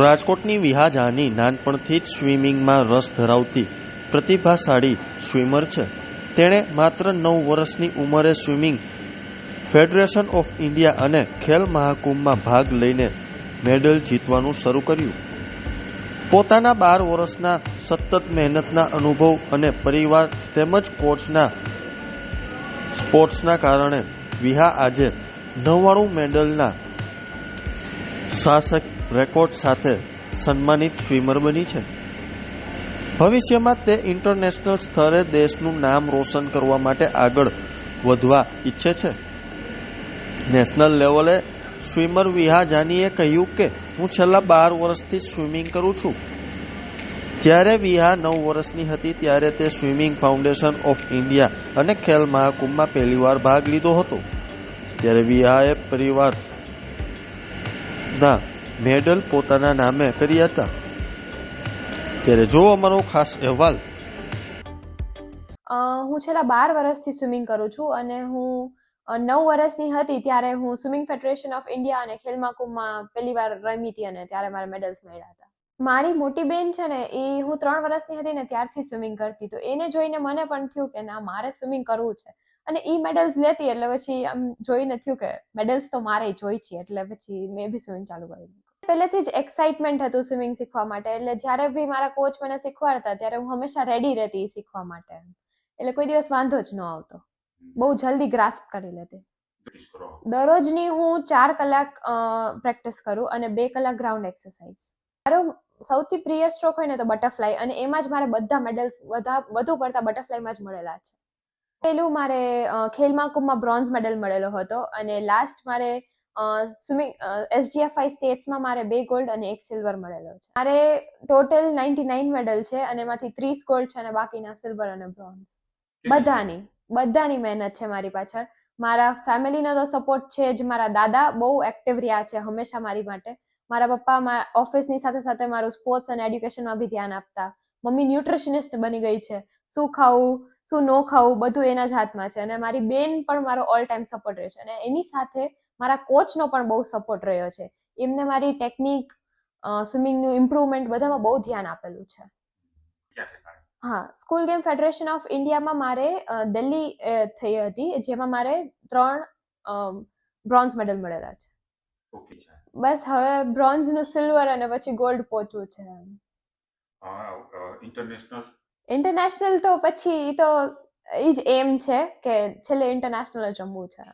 રાજકોટની વિહા જાની નાનપણથી જ સ્વિમિંગમાં રસ ધરાવતી પ્રતિભાશાળી સ્વિમર છે. તેણે માત્ર 9 વર્ષની ઉંમરે સ્વિમિંગ ફેડરેશન ઓફ ઇન્ડિયા અને ખેલ મહાકુંભમાં ભાગ લઈને મેડલ જીતવાનું શરૂ કર્યું. પોતાના 12 વર્ષના સતત મહેનતના અનુભવ અને પરિવાર તેમજ કોચના સ્પોર્ટ્સના કારણે વિહા આજે 99 મેડલના શાસક રેકોર્ડ સાથે સન્માનિત સ્વિમર બની છે. ભવિષ્યમાં તે ઇન્ટરનેશનલ સ્તરે દેશનું નામ રોશન કરવા માટે આગળ વધવા ઈચ્છે છે. નેશનલ લેવલે સ્વિમર વિહા જાનીએ કહ્યું કે હું છેલ્લા 12 વર્ષથી સ્વિમિંગ કરું છું. જ્યારે વિહા 9 વર્ષની હતી ત્યારે તે સ્વિમિંગ ફાઉન્ડેશન ઓફ ઇન્ડિયા અને ખેલ મહાકુંભમાં પહેલીવાર ભાગ લીધો હતો. ત્યારે વિહાએ પરિવારના મેડલ પોતાના નામે કર્યા હતા. ત્યારે જો અમારો ખાસ અહેવાલ. હું છેલ્લા 12 વર્ષથી સ્વિમિંગ કરું છું અને હું 9 વર્ષની હતી ત્યારે હું સ્વિમિંગ ફેડરેશન ઓફ ઇન્ડિયા અને ખેલ મહાકુંભમાં પહેલી વાર રમી હતી અને ત્યારે મારા મેડલ્સ મળ્યા હતા. મારી મોટી બેન છે ને એ હું 3 વર્ષની હતી ને ત્યારથી સ્વિમિંગ કરતી, તો એને જોઈને મને પણ થયું કે ના મારે સ્વિમિંગ કરવું છે અને એ મેડલ્સ લેતી એટલે પછી આમ જોઈને થયું કે મેડલ્સ તો મારે જોઈ છે એટલે પછી મેં બી સ્વિમિંગ ચાલુ કરી દીધું. પહેલેથી જ એક્સાઇટમેન્ટ હતું સ્વિમિંગ શીખવા માટે, એટલે જ્યારે બી મારા કોચ મને શીખવાડતા ત્યારે હું હંમેશા રેડી રહેતી શીખવા માટે, એટલે કોઈ દિવસ વાંધો જ ન આવતો. બહુ જલ્દી ગ્રાસ્પ કરી લેતી. દરરોજની હું 4 કલાક પ્રેક્ટિસ કરું અને 2 કલાક ગ્રાઉન્ડ એક્સરસાઇઝ. મારો સૌથી પ્રિય સ્ટ્રોક હોય ને તો બટરફ્લાય, અને એમાં જ મારે બધા મેડલ્સ વધુ પડતા બટરફ્લાયમાં જ મળેલા છે. પહેલું મારે ખેલ મહાકુંભમાં બ્રોન્ઝ મેડલ મળેલો હતો અને લાસ્ટ મારે સ્વિમિંગ SGFI સ્ટેટ્સમાં મારે 2 ગોલ્ડ અને 1 સિલ્વર મળેલો છે. મારે ટોટલ 99 મેડલ છે અને એમાંથી 30 ગોલ્ડ છે અને બાકીના સિલ્વર અને બ્રોન્ઝ. બધાની મહેનત છે મારી પાછળ. મારા ફેમિલીનો તો સપોર્ટ છે જ. મારા દાદા બહુ એક્ટિવ રહ્યા છે હંમેશા મારી માટે. મારા પપ્પા ઓફિસની સાથે સાથે મારું સ્પોર્ટ્સ અને એડ્યુકેશનમાં બી ધ્યાન આપતા. મમ્મી ન્યુટ્રિશનિસ્ટ બની ગઈ છે. શું ખાવું શું ન ખાવું બધું એના જ હાથમાં છે. અને મારી બેન પણ મારો ઓલ ટાઈમ સપોર્ટ રહ્યો છે અને એની સાથે મારા કોચનો પણ બહુ સપોર્ટ રહ્યો છે. એમને મારી ટેકનિક, સ્વિમિંગનું ઇમ્પ્રુવમેન્ટ બધામાં બહુ ધ્યાન આપેલું છે. હા, સ્કૂલ ગેમ ફેડરેશન ઓફ ઇન્ડિયામાં મારે દિલ્હી થઈ હતી, જેમાં મારે 3 બ્રોન્ઝ મેડલ મળેલા છે. બસ હવે બ્રોન્ઝનું સિલ્વર અને પછી ગોલ્ડ પહોંચવું છે. ઇન્ટરનેશનલ તો પછી તો એ જ એમ છે કે છેલ્લે ઇન્ટરનેશનલ જ રમવું છે.